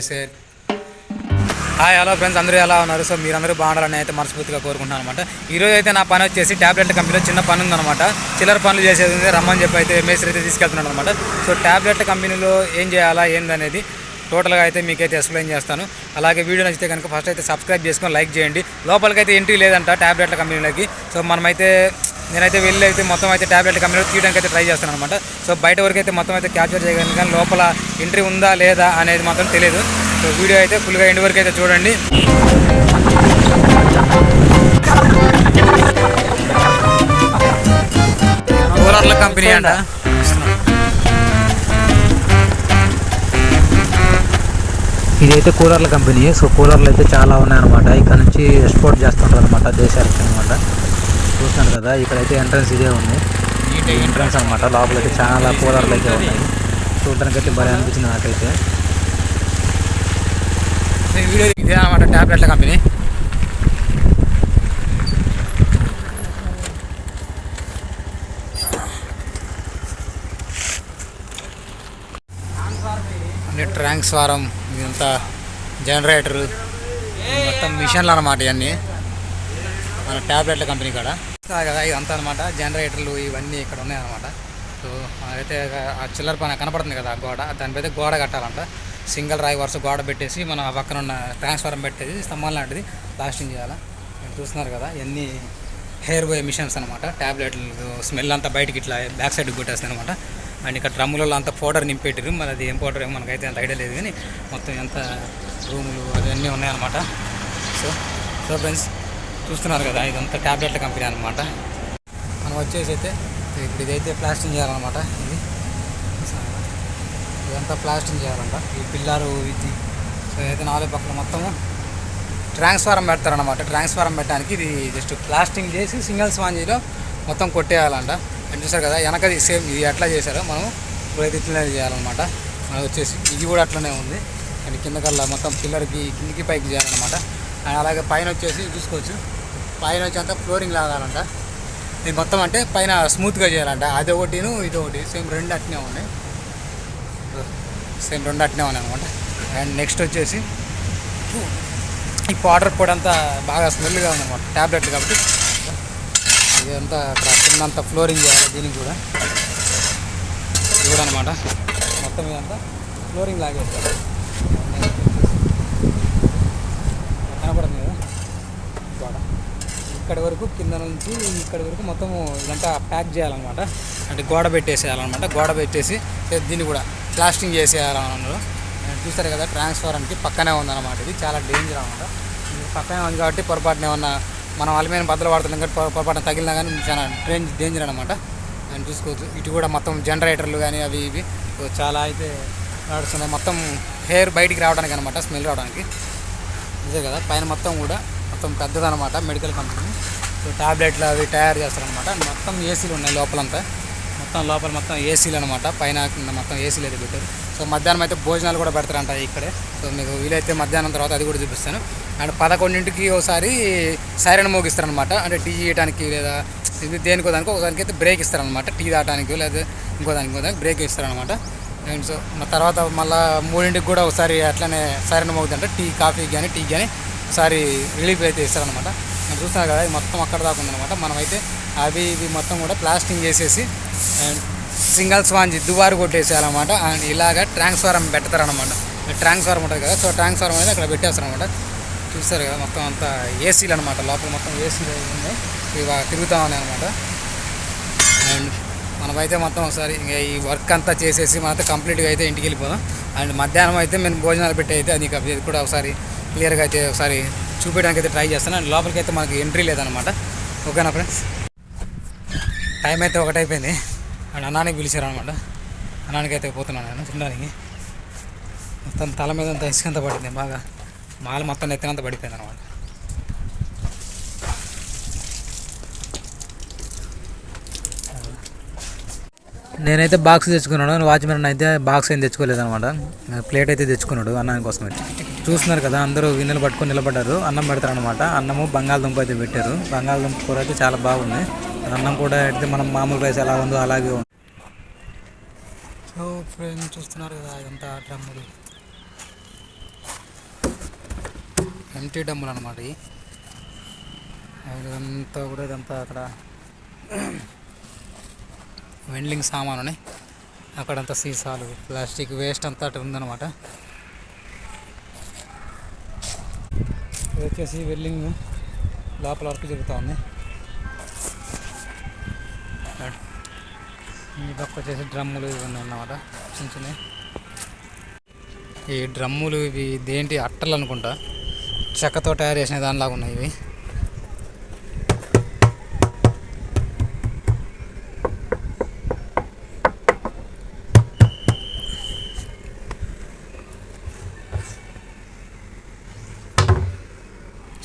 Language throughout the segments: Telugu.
షేర్. హాయ్ హలో ఫ్రెండ్స్, అందరూ ఎలా ఉన్నారు? సో మీరందరూ బాగుండాలని అయితే మనస్ఫూర్తిగా కోరుకుంటున్నాను అనమాట. ఈరోజు అయితే నా పని వచ్చేసి ట్యాబ్లెట్ల కంపెనీలో చిన్న పని ఉందన్నమాట. చిల్లర పనులు చేసేది ఉంది, రమ్మని చెప్పి అయితే మేస్త్రి అయితే తీసుకెళ్తున్నాను అనమాట. సో ట్యాబ్లెట్ల కంపెనీలో ఏం చేయాలా ఏందనేది టోటల్గా అయితే మీకైతే ఎక్స్ప్లెయిన్ చేస్తాను. అలాగే వీడియో నచ్చితే కనుక ఫస్ట్ అయితే సబ్స్క్రైబ్ చేసుకొని లైక్ చేయండి. లోపలికైతే ఎంట్రీ లేదంట ట్యాబ్లెట్ల కంపెనీలోకి. సో నేనైతే వెళ్ళి అయితే మొత్తం అయితే ట్యాబ్లెట్ల కంపెనీలో తీయడానికి అయితే ట్రై చేస్తాను అనమాట. సో బయట వరకు అయితే మొత్తం అయితే క్యాప్చర్ చేయగలను, కానీ లోపల ఎంట్రీ ఉందా లేదా అనేది మాత్రం తెలియదు. సో వీడియో అయితే ఫుల్గా ఎండ్ వరకు అయితే చూడండి. కూలర్ల కంపెనీ అంట. ఇదైతే కూలర్ల కంపెనీ. సో కూలర్లు అయితే చాలా ఉన్నాయన్నమాట. ఇక్కడ నుంచి ఎక్స్పోర్ట్ చేస్తుంటారు అనమాట దేశానికి అనమాట. చూస్తున్నాను కదా, ఇక్కడైతే ఎంట్రన్స్ ఇదే ఉంది, ఎంట్రన్స్ అనమాట. లోపలైతే చాలా కూలర్లు అయితే ఉన్నాయి. చూడడానికి అయితే భలే అనిపించింది నాకైతే. ఇదే అనమాట ట్యాబ్లెట్ల కంపెనీ. అన్ని ట్రాన్స్ఫారం, ఇదంతా జనరేటరు, మొత్తం మిషన్లు అనమాట. ఇవన్నీ మన ట్యాబ్లెట్ల కంపెనీ కాడ కదా ఇదంతా అనమాట. జనరేటర్లు ఇవన్నీ ఇక్కడ ఉన్నాయన్నమాట. సో అయితే ఆ చిల్లర పైన కనపడుతుంది కదా గోడ, దానిపైతే గోడ కట్టాలంట. సింగిల్ రాయి వరుస గోడ పెట్టేసి మన పక్కన ఉన్న ట్రాన్స్ఫారం పెట్టేసి స్తంభం లాంటిది ప్లాస్టింగ్ చేయాలి. మీరు చూస్తున్నారు కదా, ఇవన్నీ హెయిర్ బాయ్ మిషన్స్ అనమాట. ట్యాబ్లెట్లు స్మెల్ అంతా బయటికి ఇట్లా బ్యాక్ సైడ్కి కొట్టేస్తుంది అనమాట. అండ్ ఇక్కడ డ్రమ్ములలో అంతా పౌడర్ నింపెట్టారు. మరి అది ఏం పౌడర్ ఏమో మనకైతే అంత ఐడియా లేదు, కానీ మొత్తం ఎంత రూములు అవన్నీ ఉన్నాయన్నమాట. సో ఫ్రెండ్స్ చూస్తున్నారు కదా, ఇదంతా ట్యాబ్లెట్ల కంపెనీ అనమాట. మనం వచ్చేసి అయితే ఇప్పుడు ఇదైతే ప్లాస్టింగ్ చేయాలన్నమాట. ఇదంతా ప్లాస్టింగ్ చేయాలంట. ఈ పిల్లరు ఇది. సో అయితే 4 పక్కల మొత్తము ట్రాన్స్ఫారం పెడతారనమాట. ట్రాన్స్ఫారం పెట్టడానికి ఇది జస్ట్ ప్లాస్టింగ్ చేసి సింగిల్ స్పాంజీలో మొత్తం కొట్టేయాలంట. అని చూసారు కదా, వెనకది సేమ్ ఇది ఎట్లా చేశారో మనం ఇప్పుడైతే ఇట్లనే చేయాలన్నమాట. మనకు వచ్చేసి ఇది కూడా అట్లనే ఉంది. అండ్ కిందకల్లా మొత్తం పిల్లర్కి కిందికి పైకి చేయాలన్నమాట. అండ్ అలాగే పైన వచ్చేసి చూసుకోవచ్చు, పైన వచ్చి అంతా ఫ్లోరింగ్ లాగాలంట. ఇది మొత్తం అంటే పైన స్మూత్గా చేయాలంట. అది ఒకటిను ఇది ఒకటి సేమ్ రెండు అట్నే ఉన్నాయి. అనమాట. అండ్ నెక్స్ట్ వచ్చేసి ఈ పౌడర్ పొడి అంతా బాగా స్మెల్గా ఉందన్నమాట ట్యాబ్లెట్ కాబట్టి. ఇదంతా అక్కడ కిందంతా ఫ్లోరింగ్ చేయాలి. దీనికి కూడా ఇది కూడా అనమాట. మొత్తం ఇదంతా ఫ్లోరింగ్ లాగేస్తారు. కనపడుతుంది కదా గోడ, ఇక్కడి వరకు కింద నుంచి ఇక్కడి వరకు మొత్తము ఇదంతా ప్యాక్ చేయాలన్నమాట. అంటే గోడ పెట్టేసేయాలన్నమాట. గోడ పెట్టేసి దీన్ని కూడా ప్లాస్టింగ్ చేసేయాలన్నారు. చూస్తారు కదా, ట్రాన్స్ఫారానికి పక్కనే ఉందన్నమాట. ఇది చాలా డేంజర్ అనమాట. పక్కనే ఉంది కాబట్టి పొరపాటున ఏమన్నా మనం అల్యూమినియం బద్దలు వాడుతున్నాం కాబట్టి పొరపాటున తగిలినా కానీ చాలా డేంజర్ అనమాట. అని చూసుకోవచ్చు. ఇటు కూడా మొత్తం జనరేటర్లు కానీ అవి ఇవి చాలా అయితే నడుస్తున్నాయి. మొత్తం హెయిర్ బయటికి రావడానికి అనమాట, స్మెల్ రావడానికి. ఇదే కదా, పైన మొత్తం కూడా మొత్తం పెద్దదనమాట మెడికల్ కంపెనీ. సో ట్యాబ్లెట్లు అవి తయారు చేస్తారనమాట. మొత్తం ఏసీలు ఉన్నాయి లోపలంతా. లోపల మొత్తం ఏసీలు అనమాట. పైన మొత్తం ఏసీలు అయితే పెట్టారు. సో మధ్యాహ్నం అయితే భోజనాలు కూడా పెడతారంట ఇక్కడే. సో మీకు వీలైతే మధ్యాహ్నం తర్వాత అది కూడా చూపిస్తాను. అండ్ 11ంటికి ఒకసారి సైరన్ మోగిస్తారనమాట. అంటే టీ చేయడానికి లేదా ఇది దేనికో దానికి ఒకదానికి అయితే బ్రేక్ ఇస్తారనమాట. టీ తాగడానికి లేదా ఇంకోదానికి బ్రేక్ ఇస్తారనమాట. అండ్ సో తర్వాత మళ్ళీ 3ంటికి కూడా ఒకసారి అట్లనే సైరన్ మోగుతుంటే టీ కాఫీ కానీ టీ కానీ ఒకసారి రిలీఫ్ అయితే ఇస్తారనమాట. మనం చూస్తున్నాం కదా, ఇది మొత్తం అక్కడ దాకా ఉందన్నమాట. మనమైతే అవి ఇవి మొత్తం కూడా ప్లాస్టింగ్ చేసేసి అండ్ సింగిల్ స్పాంజ్ దువారు కొట్టేసేయాలన్నమాట. అండ్ ఇలాగ ట్రాన్స్ఫారం పెడతారనమాట. ట్రాన్స్ఫారం ఉంటుంది కదా, సో ట్రాన్స్ఫారం అనేది అక్కడ పెట్టేస్తారనమాట. చూస్తారు కదా, మొత్తం అంతా ఏసీలు అనమాట. లోపల మొత్తం ఏసీలు ఉన్నాయి, ఇవి తిరుగుతూ ఉన్నాయి అనమాట. అండ్ మనమైతే మొత్తం ఒకసారి ఇంకా ఈ వర్క్ అంతా చేసేసి మనతో కంప్లీట్గా అయితే ఇంటికి వెళ్ళిపోదాం. అండ్ మధ్యాహ్నం అయితే మేము భోజనాలు పెట్టి అయితే అది కూడా ఒకసారి క్లియర్గా అయితే ఒకసారి చూపించడానికి అయితే ట్రై చేస్తాను. అండ్ లోపలికి అయితే మనకి ఎంట్రీ లేదనమాట. ఓకేనా ఫ్రెండ్స్, టైం అయితే 1 అయిపోయింది. అండ్ అన్నానికి పిలిచారు అనమాట. అన్నానికి అయితే పోతున్నాను నేను తినడానికి. మొత్తం తల మీద అంతా ఇసుకంతా పడింది, బాగా మాల మొత్తం ఎత్తినంత పడిపోయింది అనమాట. నేనైతే బాక్స్ తెచ్చుకున్నాడు, వాచ్మెన్ అయితే బాక్స్ ఏం తెచ్చుకోలేదనమాట. ప్లేట్ అయితే తెచ్చుకున్నాడు అన్నాని కోసం. చూస్తున్నారు కదా, అందరూ గిన్నెలు పట్టుకొని నిలబడ్డారు. అన్నం పెడతారనమాట. అన్నము బంగాళదుంప అయితే పెట్టారు. బంగాళదుంప కూర అయితే చాలా బాగుంది. అన్నం కూడా అయితే మనం మామూలు రైస్ ఎలా ఉందో అలాగే ఉంది. సో ఫ్రెండ్స్ చూస్తున్నారు కదా, ఇదంతా డ్రమ్ములు ఎంటీ డమ్ములు అనమాట. ఇదంతా కూడా ఇదంతా అక్కడ వెండ్లింగ్ సామాను, అక్కడంతా సీసాలు, ప్లాస్టిక్ వేస్ట్ అంతా అటు ఉందన్నమాట. ఇది వచ్చేసి వెల్డింగ్ లోపల వరకు జరుగుతూ ఉంది. ఈ పక్క వచ్చేసి డ్రమ్ములు ఇవన్నీ అన్నమాట, చిన్న చిన్నవి. ఈ డ్రమ్ములు ఇవి దేంటి అట్టలు అనుకుంటా, చెక్కతో తయారు చేసిన దానిలాగా ఉన్నాయి ఇవి.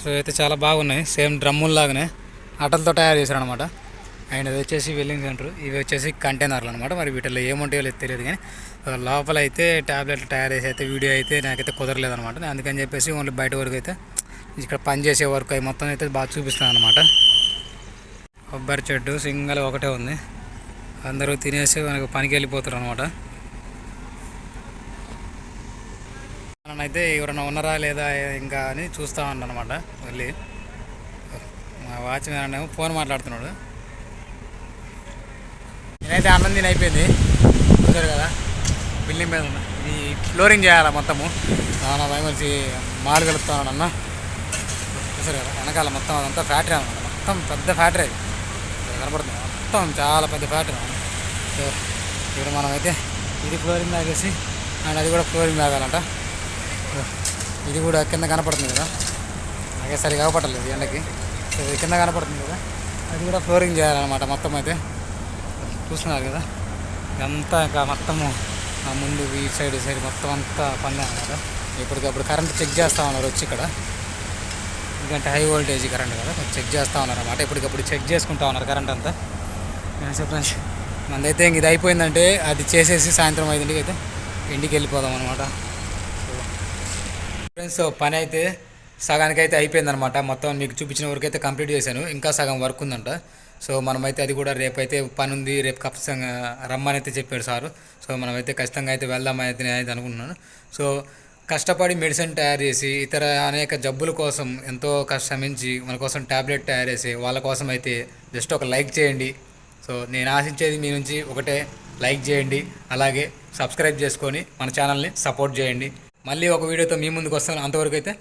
సో అయితే చాలా బాగున్నాయి, సేమ్ డ్రమ్ముల్లాగానే అట్టలతో తయారు చేశారు అనమాట. అండ్ అది వచ్చేసి వెల్డింగ్ సెంటర్, ఇవి వచ్చేసి కంటైనర్లు అనమాట. మరి వీటిలో ఏముంటాయో లేదు తెలియదు, కానీ లోపల అయితే ట్యాబ్లెట్లు తయారు చేసి అయితే వీడియో అయితే నాకైతే కుదరలేదు అనమాట. అందుకని చెప్పేసి ఓన్లీ బయట వరకు అయితే ఇక్కడ పనిచేసే వరకు అవి మొత్తం అయితే బాగా చూపిస్తున్నాను అనమాట. కొబ్బరి చెట్టు సింగల్ ఒకటే ఉంది, అందరూ తినేసి మనకు పనికి వెళ్ళిపోతారు అనమాట. అయితే ఎవరైనా ఉన్నారా లేదా ఇంకా అని చూస్తూ అనమాట. వెళ్ళి మా వాచ్మెన్ ఏమో ఫోన్ మాట్లాడుతున్నాడు. నేనైతే అన్నం తిని అయిపోయింది, చూసారు కదా బిల్డింగ్ మీద ఉన్నా. ఇది ఫ్లోరింగ్ చేయాలి మొత్తము. నా భయమలిసి మాలు కలుపుతున్నాడు అన్న, చూసారు కదా వెనకాల మొత్తం అదంతా ఫ్యాక్టరీ అనమాట. మొత్తం పెద్ద ఫ్యాక్టరీ అది కనపడుతుంది, మొత్తం చాలా పెద్ద ఫ్యాక్టరీ. సో ఇక్కడ మనమైతే ఇది ఫ్లోరింగ్ తాగేసి అండ్ అది కూడా ఫ్లోరింగ్ తాగాలంట. ఇది కూడా కింద కనపడుతుంది కదా, అలాగే సరిగా పట్టలేదు ఎండకి. సో ఇది కింద కనపడుతుంది కదా, అది కూడా ఫ్లోరింగ్ చేయాలన్నమాట. మొత్తం అయితే చూస్తున్నారు కదా, ఇదంతా ఇంకా మొత్తము ముందు ఈ సైడ్ మొత్తం అంతా పని అనమాట. ఇప్పటికప్పుడు కరెంట్ చెక్ చేస్తూ ఉన్నారు వచ్చి ఇక్కడ, ఎందుకంటే హై వోల్టేజ్ కరెంట్ కదా, చెక్ చేస్తూ ఉన్నారు అనమాట. ఇప్పటికప్పుడు చెక్ చేసుకుంటా ఉన్నారు కరెంట్ అంతా. ఫ్రెండ్స్ మనదైతే ఇంక ఇది అయిపోయిందంటే అది చేసేసి సాయంత్రం 5ంటికి అయితే ఇంటికి వెళ్ళిపోదాం అనమాట. ఫ్రెండ్స్ పని అయితే సగానికి అయితే అయిపోయిందనమాట. మొత్తం మీకు చూపించిన వరకు అయితే కంప్లీట్ చేశాను, ఇంకా సగం వర్క్ ఉందంట. సో మనమైతే అది కూడా రేపైతే పని ఉంది, రేపు ఖచ్చితంగా రమ్మని అయితే చెప్పాడు సారు. సో మనమైతే ఖచ్చితంగా అయితే వెళ్దామని అయితే నేనైతే అనుకుంటున్నాను. సో కష్టపడి మెడిసిన్ తయారు చేసి ఇతర అనేక జబ్బుల కోసం ఎంతో కష్టమించి మన కోసం ట్యాబ్లెట్ తయారు చేసి వాళ్ళ కోసం అయితే జస్ట్ ఒక లైక్ చేయండి. సో నేను ఆశించేది మీ నుంచి ఒకటే, లైక్ చేయండి, అలాగే సబ్స్క్రైబ్ చేసుకొని మన ఛానల్ని సపోర్ట్ చేయండి. మళ్ళీ ఒక వీడియోతో మీ ముందుకు వస్తాను. అంతవరకు అయితే